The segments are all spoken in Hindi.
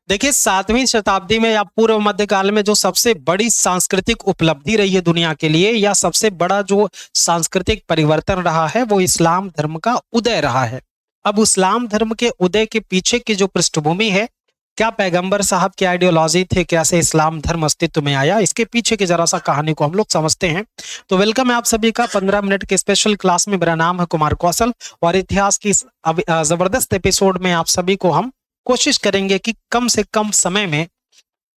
देखिए 7वीं शताब्दी में या पूर्व मध्यकाल में जो सबसे बड़ी सांस्कृतिक उपलब्धि रही है दुनिया के लिए, या सबसे बड़ा जो सांस्कृतिक परिवर्तन रहा है, वो इस्लाम धर्म का उदय रहा है। अब इस्लाम धर्म के उदय के पीछे की जो पृष्ठभूमि है, क्या पैगंबर साहब की आइडियोलॉजी थे, कैसे इस्लाम धर्म अस्तित्व में आया, इसके पीछे की जरा सा कहानी को हम लोग समझते हैं। तो वेलकम है आप सभी का 15 मिनट के स्पेशल क्लास में। मेरा नाम है कुमार कौशल और इतिहास की इस जबरदस्त एपिसोड में आप सभी को हम कोशिश करेंगे कि कम से कम समय में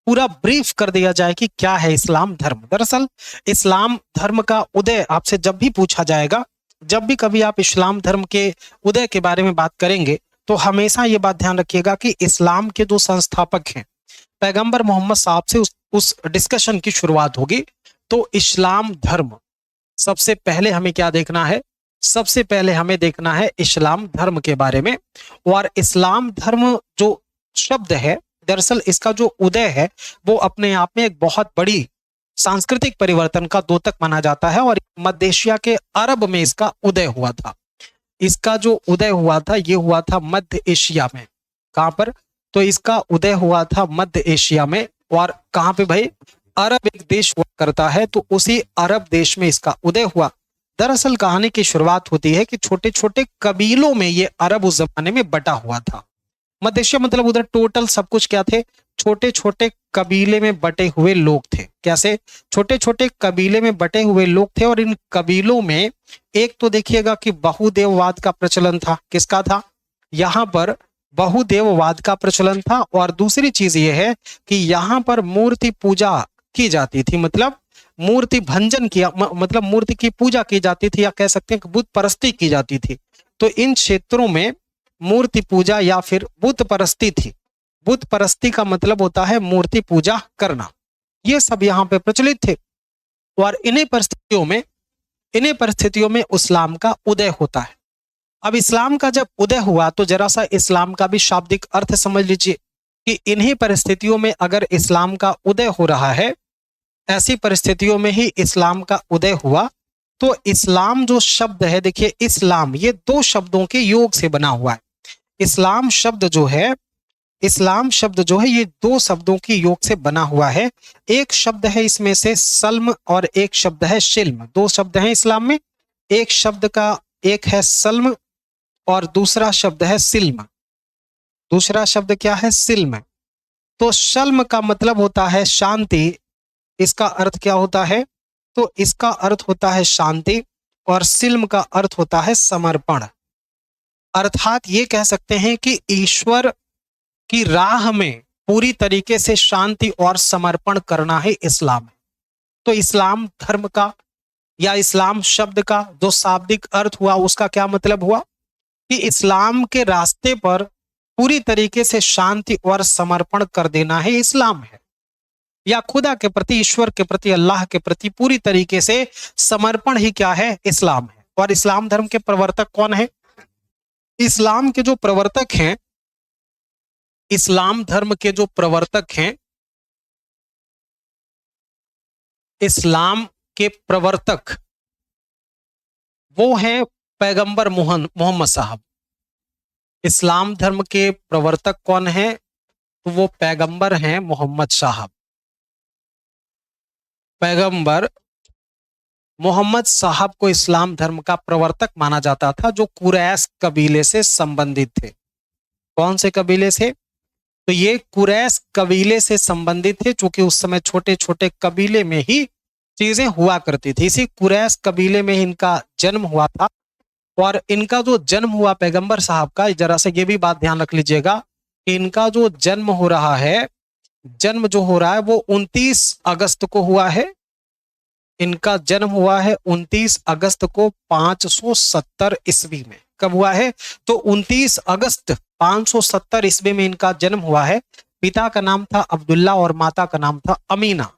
पूरा ब्रीफ कर दिया जाए कि क्या है इस्लाम धर्म। दरअसल इस्लाम धर्म का उदय आपसे जब भी पूछा जाएगा, जब भी कभी आप इस्लाम धर्म के उदय के बारे में बात करेंगे, तो हमेशा ये बात ध्यान रखिएगा कि इस्लाम के जो संस्थापक हैं पैगंबर मोहम्मद साहब से उस डिस्कशन की शुरुआत होगी। तो इस्लाम धर्म, सबसे पहले हमें क्या देखना है? सबसे पहले हमें देखना है इस्लाम धर्म के बारे में। और इस्लाम धर्म जो शब्द है, दरअसल इसका जो उदय है वो अपने आप में एक बहुत बड़ी सांस्कृतिक परिवर्तन का द्योतक माना जाता है। और मध्य एशिया के अरब में इसका उदय हुआ था। इसका जो उदय हुआ था ये हुआ था मध्य एशिया में। कहां पर? तो इसका उदय हुआ था मध्य एशिया में। और कहां पे भाई? अरब एक देश हुआ करता है, तो उसी अरब देश में इसका उदय हुआ। दरअसल कहानी की शुरुआत होती है कि छोटे छोटे कबीलों में ये अरब उस जमाने में बटा हुआ था। मध्य एशिया मतलब उधर टोटल सब कुछ क्या थे? छोटे छोटे कबीले में बटे हुए लोग थे। कैसे? छोटे छोटे कबीले में बटे हुए लोग थे। और इन कबीलों में एक तो देखिएगा कि बहुदेववाद का प्रचलन था। किसका था? यहां पर बहुदेववाद का प्रचलन था। और दूसरी चीज यह है कि यहां पर मूर्ति पूजा की जाती थी, मतलब मूर्ति भंजन किया, मतलब मूर्ति की पूजा की जाती थी, या कह सकते हैं कि बुत परस्ती की जाती थी। तो इन क्षेत्रों में मूर्ति पूजा या फिर बुत परस्ती थी। बुत परस्ती का मतलब होता है मूर्ति पूजा करना। ये सब यहां पे प्रचलित थे। और इन्हीं परिस्थितियों में इस्लाम का उदय होता है। अब इस्लाम का जब उदय हुआ तो जरा सा इस्लाम का भी शाब्दिक अर्थ समझ लीजिए कि इन्हीं परिस्थितियों में अगर इस्लाम का उदय हो रहा है, ऐसी परिस्थितियों में ही इस्लाम का उदय हुआ। तो इस्लाम जो शब्द है, देखिए इस्लाम ये दो शब्दों के योग से बना हुआ है। इस्लाम शब्द जो है, इस्लाम शब्द जो है ये दो शब्दों की योग से बना हुआ है। एक शब्द है इसमें से सल्म और एक शब्द है शिल्म। दो शब्द हैं इस्लाम में। एक शब्द का एक है सल्म और दूसरा शब्द है सिल्म। दूसरा शब्द क्या है? सिल्म। तो शल्म का मतलब होता है शांति। इसका अर्थ क्या होता है? तो इसका अर्थ होता है शांति। और सिल्म का अर्थ होता है समर्पण। अर्थात ये कह सकते हैं कि ईश्वर की राह में पूरी तरीके से शांति और समर्पण करना है इस्लाम। तो इस्लाम धर्म का या इस्लाम शब्द का जो शाब्दिक अर्थ हुआ, उसका क्या मतलब हुआ कि इस्लाम के रास्ते पर पूरी तरीके से शांति और समर्पण कर देना है इस्लाम है। या खुदा के प्रति, ईश्वर के प्रति, अल्लाह के प्रति पूरी तरीके से समर्पण ही क्या है? इस्लाम है। और इस्लाम धर्म के प्रवर्तक कौन है? इस्लाम के जो प्रवर्तक हैं, इस्लाम धर्म के जो प्रवर्तक हैं, इस्लाम के प्रवर्तक वो हैं पैगंबर मोहम्मद साहब। इस्लाम धर्म के प्रवर्तक कौन है? तो वो पैगंबर हैं मोहम्मद साहब। पैगंबर मोहम्मद साहब को इस्लाम धर्म का प्रवर्तक माना जाता था, जो कुरैश कबीले से संबंधित थे। कौन से कबीले से? तो ये कुरैश कबीले से संबंधित थे, क्योंकि उस समय छोटे छोटे कबीले में ही चीजें हुआ करती थी। इसी कुरैश कबीले में इनका जन्म हुआ था। और इनका जो जन्म हुआ पैगंबर साहब का, जरा से ये भी बात ध्यान रख लीजिएगा कि इनका जो जन्म हो रहा है, जन्म जो हो रहा है वो 29 अगस्त को हुआ है। इनका जन्म हुआ है 29 अगस्त को 570 ईस्वी में। कब हुआ है? तो 29 अगस्त 570 ईस्वी में इनका जन्म हुआ है। पिता का नाम था अब्दुल्ला और माता का नाम था अमीना।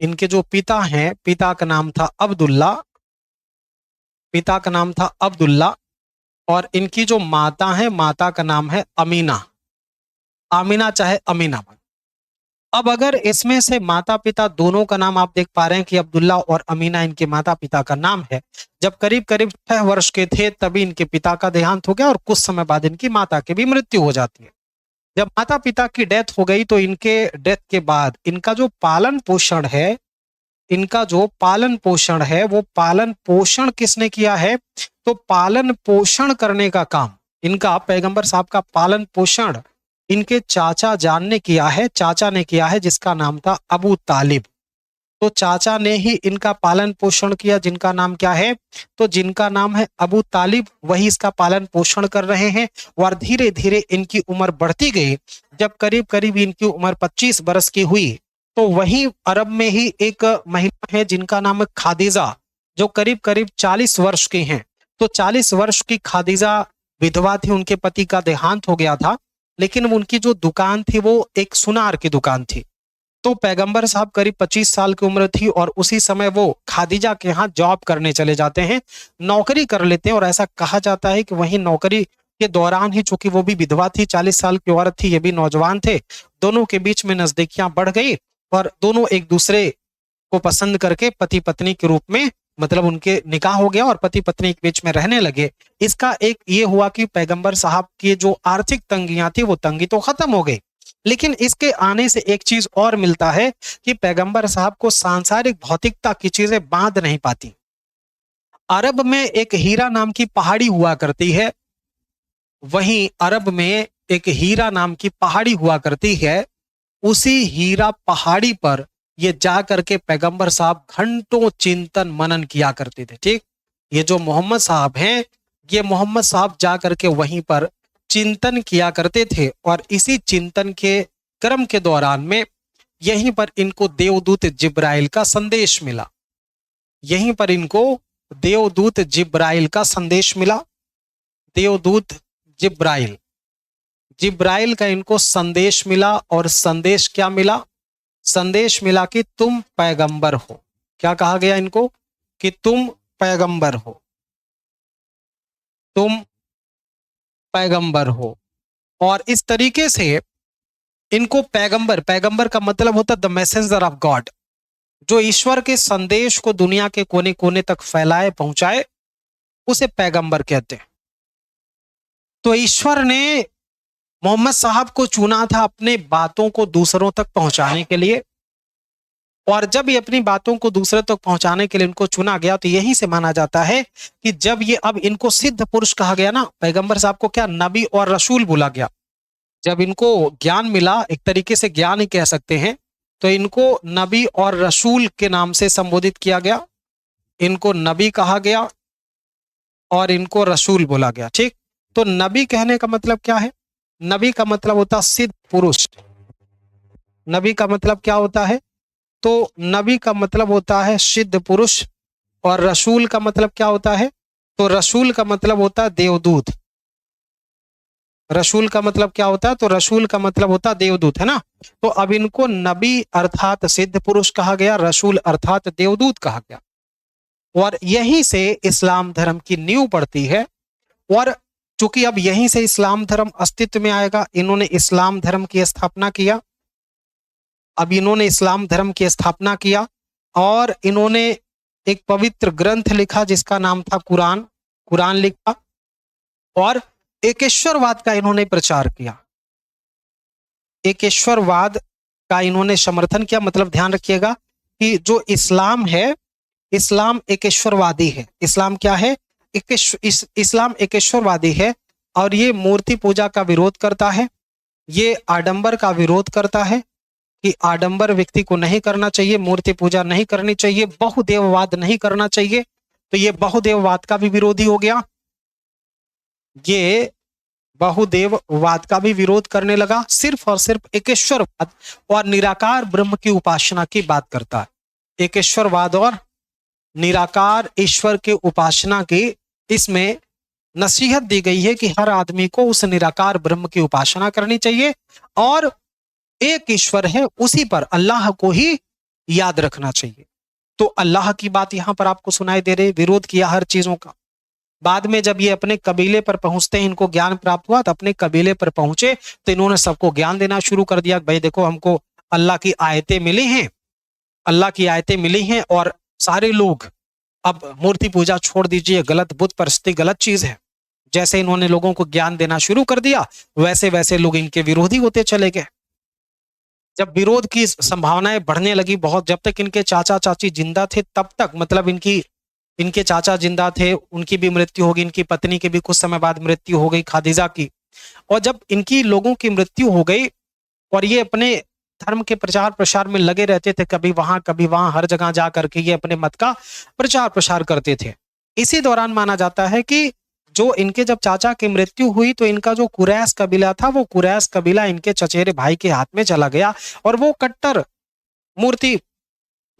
इनके जो पिता हैं, पिता का नाम था अब्दुल्ला, पिता का नाम था अब्दुल्ला। और इनकी जो माता है, माता का नाम है अमीना। आमीना चाहे अमीना। अब अगर इसमें से माता पिता दोनों का नाम आप देख पा रहे हैं कि अब्दुल्ला और अमीना इनके माता पिता का नाम है। जब करीब करीब 6 वर्ष के थे तभी इनके पिता का देहांत हो गया और कुछ समय बाद इनकी माता की भी मृत्यु हो जाती है। जब माता पिता की डेथ हो गई तो इनके डेथ के बाद इनका जो पालन पोषण है, इनका जो पालन पोषण है वो पालन पोषण किसने किया है? तो पालन पोषण करने का काम इनका, पैगंबर साहब का पालन पोषण इनके चाचा जान ने किया है, चाचा ने किया है, जिसका नाम था अबू तालिब। तो चाचा ने ही इनका पालन पोषण किया, जिनका नाम क्या है? तो जिनका नाम है अबू तालिब, वही इसका पालन पोषण कर रहे हैं। और धीरे धीरे इनकी उम्र बढ़ती गई। जब करीब करीब इनकी उम्र 25 बरस की हुई तो वहीं अरब में ही एक महिला है जिनका नाम है खादीजा, जो करीब करीब 40 वर्ष की हैं। तो 40 वर्ष की खादीजा विधवा थी, उनके पति का देहांत हो गया था, लेकिन उनकी जो दुकान थी वो एक सुनार की दुकान थी। तो पैगंबर साहब करीब 25 साल की उम्र थी और उसी समय वो खादीजा के यहाँ जॉब करने चले जाते हैं, नौकरी कर लेते हैं। और ऐसा कहा जाता है कि वहीं नौकरी के दौरान ही, चूंकि वो भी विधवा थी, 40 साल की औरत थी, ये भी नौजवान थे, दोनों के बीच में नजदीकियां बढ़ गई और दोनों एक दूसरे को पसंद करके पति पत्नी के रूप में, मतलब उनके निकाह हो गया और पति पत्नी के बीच में रहने लगे। इसका एक ये हुआ कि पैगंबर साहब की जो आर्थिक तंगियां थी वो तंगी तो खत्म हो गई, लेकिन इसके आने से एक चीज और मिलता है कि पैगंबर साहब को सांसारिक भौतिकता की चीजें बांध नहीं पाती। अरब में एक हीरा नाम की पहाड़ी हुआ करती है, वहीं अरब में एक हीरा नाम की पहाड़ी हुआ करती है। उसी हीरा पहाड़ी पर ये जा करके पैगंबर साहब घंटों चिंतन मनन किया करते थे। ठीक, ये जो मोहम्मद साहब हैं, ये मोहम्मद साहब जा करके वहीं पर चिंतन किया करते थे। और इसी चिंतन के क्रम के दौरान में यहीं पर इनको देवदूत जिब्राइल का संदेश मिला। यहीं पर इनको देवदूत जिब्राइल का संदेश मिला। देवदूत जिब्राइल, जिब्राइल का इनको संदेश मिला। और संदेश क्या मिला? संदेश मिला कि तुम पैगंबर हो। क्या कहा गया इनको? कि तुम पैगंबर हो, तुम पैगंबर हो। और इस तरीके से इनको पैगंबर, पैगंबर का मतलब होता द मैसेंजर ऑफ गॉड, जो ईश्वर के संदेश को दुनिया के कोने कोने तक फैलाए, पहुंचाए, उसे पैगंबर कहते हैं। तो ईश्वर ने मोहम्मद साहब को चुना था अपने बातों को दूसरों तक पहुंचाने के लिए। और जब ये अपनी बातों को दूसरे तक पहुंचाने के लिए इनको चुना गया, तो यहीं से माना जाता है कि जब ये, अब इनको सिद्ध पुरुष कहा गया ना, पैगंबर साहब को क्या नबी और रसूल बोला गया। जब इनको ज्ञान मिला, एक तरीके से ज्ञान ही कह सकते हैं, तो इनको नबी और रसूल के नाम से संबोधित किया गया। इनको नबी कहा गया और इनको रसूल बोला गया। ठीक, तो नबी कहने का मतलब क्या है? नबी का मतलब होता सिद्ध पुरुष। नबी का मतलब क्या होता है? तो नबी का मतलब होता है सिद्ध पुरुष। और रसूल का मतलब क्या होता है? तो रसूल का मतलब होता है देवदूत। रसूल का मतलब क्या होता है? तो रसूल का मतलब होता है देवदूत, है ना। तो अब इनको नबी अर्थात सिद्ध पुरुष कहा गया, रसूल अर्थात देवदूत कहा गया। और यहीं से इस्लाम धर्म की नींव पड़ती है। और चूंकि अब यहीं से इस्लाम धर्म अस्तित्व में आएगा, इन्होंने इस्लाम धर्म की स्थापना किया। अब इन्होंने इस्लाम धर्म की स्थापना किया और इन्होंने एक पवित्र ग्रंथ लिखा जिसका नाम था कुरान। कुरान लिखा और एकेश्वरवाद का इन्होंने प्रचार किया। एकेश्वरवाद का इन्होंने समर्थन किया। मतलब ध्यान रखिएगा कि जो इस्लाम है, इस्लाम एकेश्वरवादी है। इस्लाम क्या है? इस्लाम एकेश्वरवादी है और ये मूर्ति पूजा का विरोध करता है। ये आडंबर का विरोध करता है कि आडंबर व्यक्ति को नहीं करना चाहिए, मूर्ति पूजा नहीं करनी चाहिए, बहुदेववाद नहीं करना चाहिए। तो ये बहुदेववाद का भी विरोधी हो गया। ये बहुदेववाद का भी विरोध करने लगा। सिर्फ और सिर्फ एकेश्वरवाद और निराकार ब्रह्म की उपासना की बात करता है। एकेश्वरवाद और निराकार ईश्वर के उपासना की इसमें नसीहत दी गई है कि हर आदमी को उस निराकार ब्रह्म की उपासना करनी चाहिए और एक ईश्वर है, उसी पर, अल्लाह को ही याद रखना चाहिए। तो अल्लाह की बात यहां पर आपको सुनाई दे रही। विरोध किया हर चीजों का। बाद में जब ये अपने कबीले पर पहुंचते हैं, इनको ज्ञान प्राप्त हुआ, तो अपने कबीले पर पहुंचे तो इन्होंने सबको ज्ञान देना शुरू कर दिया। भाई देखो, हमको अल्लाह की आयतें मिली हैं, अल्लाह की आयतें मिली हैं और सारे लोग अब मूर्ति पूजा छोड़ दीजिए, गलत बुत परस्ती गलत चीज है। जैसे इन्होंने लोगों को ज्ञान देना शुरू कर दिया, वैसे वैसे लोग इनके विरोधी होते चले गए। जब विरोध की संभावनाएं बढ़ने लगी बहुत, जब तक इनके चाचा चाची जिंदा थे तब तक, मतलब इनके चाचा जिंदा थे, उनकी भी मृत्यु होगी, इनकी पत्नी की भी कुछ समय बाद मृत्यु हो गई, खादीजा की। और जब इनकी लोगों की मृत्यु हो गई और ये अपने धर्म के प्रचार प्रसार में लगे रहते थे, कभी वहां हर जगह जा करके ये अपने मत का प्रचार प्रसार करते थे। इसी दौरान माना जाता है कि जो इनके जब चाचा की मृत्यु हुई तो इनका जो कुरैश कबीला था, वो कुरैश कबीला इनके चचेरे भाई के हाथ में चला गया और वो कट्टर मूर्ति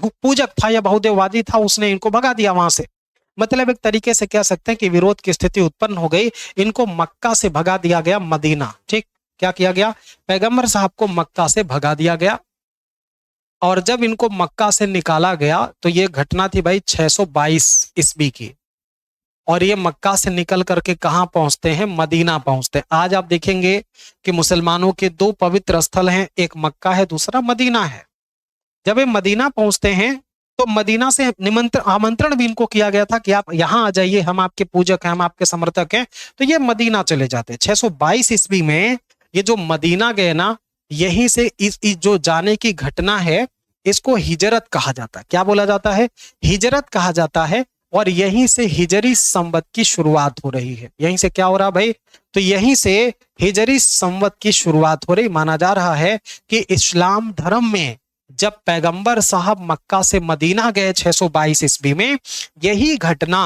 पूजक था या बहुदेववादी था, उसने इनको भगा दिया वहां से। मतलब एक तरीके से कह सकते हैं कि विरोध की स्थिति उत्पन्न हो गई, इनको मक्का से भगा दिया गया मदीना। ठीक, क्या किया गया, पैगंबर साहब को मक्का से भगा दिया गया। और जब इनको मक्का से निकाला गया तो ये घटना थी भाई 622 ईस्वी की, और ये मक्का से निकल करके कहां पहुंचते हैं, मदीना पहुंचते हैं। आज आप देखेंगे कि मुसलमानों के दो पवित्र स्थल हैं, एक मक्का है, दूसरा मदीना है। जब ये मदीना पहुंचते हैं तो मदीना से आमंत्रण भी इनको किया गया था कि आप यहां आ जाइए, हम आपके पूजक हैं, हम आपके समर्थक हैं। तो ये मदीना चले जाते हैं। 622 ईस्वी में ये जो मदीना गए ना, यहीं से इस जो जाने की घटना है, इसको हिजरत कहा जाता है। क्या बोला जाता है, हिजरत कहा जाता है। और यहीं से हिजरी संवत की शुरुआत हो रही है। यहीं से क्या हो रहा भाई, तो यहीं से हिजरी संवत की शुरुआत हो रही। माना जा रहा है कि इस्लाम धर्म में जब पैगंबर साहब मक्का से मदीना गए 622 ईस्वी में, यही घटना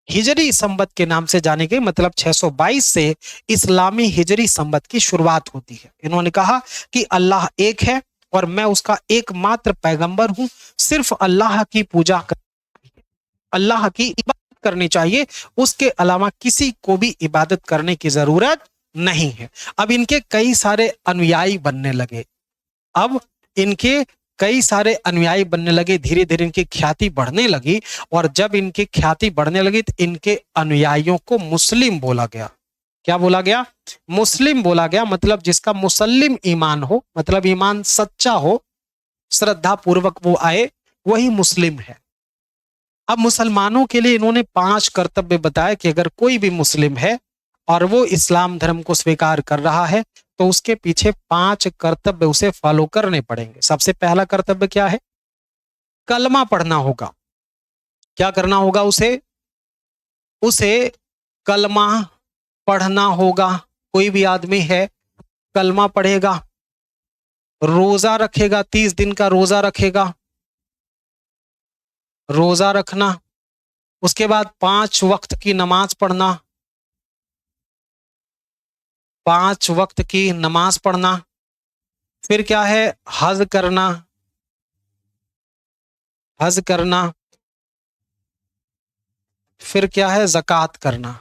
हिजरी संवत के नाम से जानी गई। मतलब 622 से इस्लामी हिजरी संवत की शुरुआत होती है। इन्होंने कहा कि अल्लाह एक है और मैं उसका एकमात्र पैगंबर हूं, सिर्फ अल्लाह की पूजा कर, अल्लाह की इबादत करनी चाहिए, उसके अलावा किसी को भी इबादत करने की जरूरत नहीं है। अब इनके कई सारे अनुयायी बनने लगे। अब इनके कई सारे अनुयायी बनने लगे, धीरे धीरे इनकी ख्याति बढ़ने लगी। और जब इनकी ख्याति बढ़ने लगी तो इनके अनुयायियों को मुस्लिम बोला गया। क्या बोला गया, मुस्लिम बोला गया। मतलब जिसका मुसल्लिम ईमान हो, मतलब ईमान सच्चा हो, श्रद्धा पूर्वक वो आए, वही मुस्लिम है। अब मुसलमानों के लिए इन्होंने 5 कर्तव्य बताए कि अगर कोई भी मुस्लिम है और वो इस्लाम धर्म को स्वीकार कर रहा है तो उसके पीछे 5 कर्तव्य उसे फॉलो करने पड़ेंगे। सबसे पहला कर्तव्य क्या है, कलमा पढ़ना होगा। क्या करना होगा उसे, उसे कलमा पढ़ना होगा। कोई भी आदमी है, कलमा पढ़ेगा, रोजा रखेगा, 30 दिन का रोजा रखेगा, रोजा रखना। उसके बाद 5 वक्त की नमाज पढ़ना, 5 वक्त की नमाज पढ़ना। फिर क्या है, हज करना, हज करना। फिर क्या है, ज़कात करना,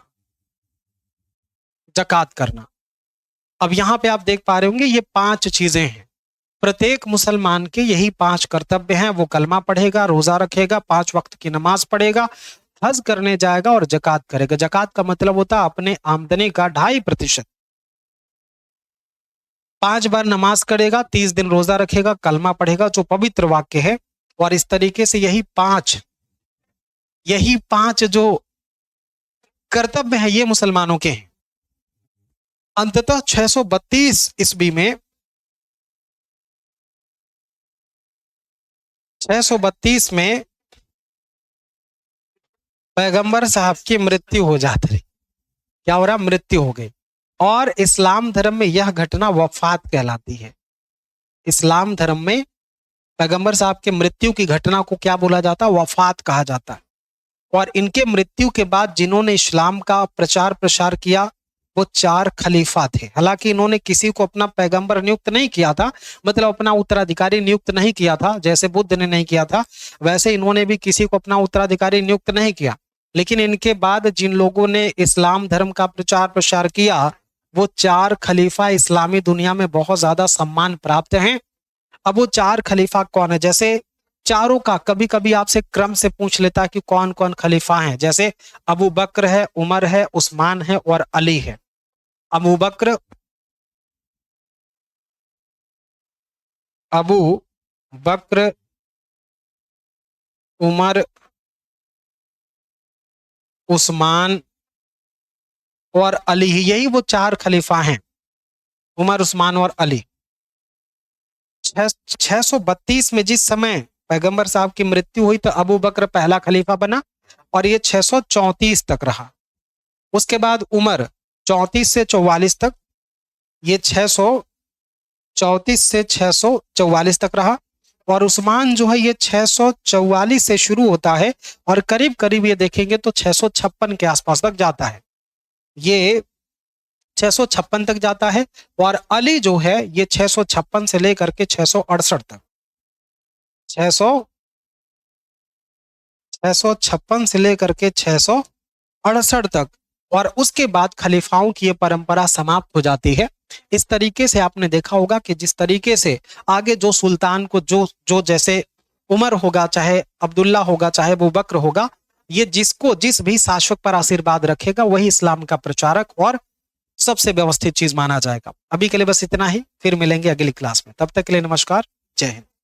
ज़कात करना। अब यहां पे आप देख पा रहे होंगे ये 5 चीजें हैं। प्रत्येक मुसलमान के यही 5 कर्तव्य हैं। वो कलमा पढ़ेगा, रोजा रखेगा, 5 वक्त की नमाज पढ़ेगा, हज करने जाएगा और ज़कात करेगा। ज़कात का मतलब होता है अपने आमदनी का 2.5%। 5 बार नमाज करेगा, 30 दिन रोजा रखेगा, कलमा पढ़ेगा जो पवित्र वाक्य है। और इस तरीके से यही पांच जो कर्तव्य हैं ये मुसलमानों के हैं। अंततः 632 ईस्वी में 632 में पैगंबर साहब की मृत्यु हो जाती रही। क्या हो रहा, मृत्यु हो गई। और इस्लाम धर्म में यह घटना वफात कहलाती है। इस्लाम धर्म में पैगंबर साहब के मृत्यु की घटना को क्या बोला जाता है, वफात कहा जाता है। और इनके मृत्यु के बाद जिन्होंने इस्लाम का प्रचार प्रसार किया वो 4 खलीफा थे। हालांकि इन्होंने किसी को अपना पैगंबर नियुक्त नहीं किया था, मतलब अपना उत्तराधिकारी नियुक्त नहीं किया था, जैसे बुद्ध ने नहीं किया था वैसे इन्होंने भी किसी को अपना उत्तराधिकारी नियुक्त नहीं किया। लेकिन इनके बाद जिन लोगों ने इस्लाम धर्म का प्रचार प्रसार किया वो 4 खलीफा इस्लामी दुनिया में बहुत ज्यादा सम्मान प्राप्त हैं। अब वो 4 खलीफा कौन है, जैसे चारों का कभी कभी आपसे क्रम से पूछ लेता है कि कौन कौन खलीफा हैं। जैसे अबू बकर है, उमर है, उस्मान है और अली है। अबू बकर, अबू बकर, उमर, उस्मान और अली, यही वो चार खलीफा हैं, उमर, उस्मान और अली। 632 में जिस समय पैगंबर साहब की मृत्यु हुई तो अबू बकर पहला खलीफा बना और ये 634 तक रहा। उसके बाद उमर 34 से 44 तक, ये 634 से 644 तक रहा। और उस्मान जो है ये 644 से शुरू होता है और करीब करीब ये देखेंगे तो 656 के आसपास तक जाता है, ये 656 तक जाता है। और अली जो है ये 656 से लेकर के 668 तक, 656 से लेकर के 668 तक। और उसके बाद खलीफाओं की ये परंपरा समाप्त हो जाती है। इस तरीके से आपने देखा होगा कि जिस तरीके से आगे जो सुल्तान को जो जो जैसे उमर होगा, चाहे अब्दुल्ला होगा, चाहे अबू बकर होगा, ये जिसको जिस भी शासक पर आशीर्वाद रखेगा वही इस्लाम का प्रचारक और सबसे व्यवस्थित चीज माना जाएगा। अभी के लिए बस इतना ही, फिर मिलेंगे अगली क्लास में, तब तक के लिए नमस्कार, जय हिंद।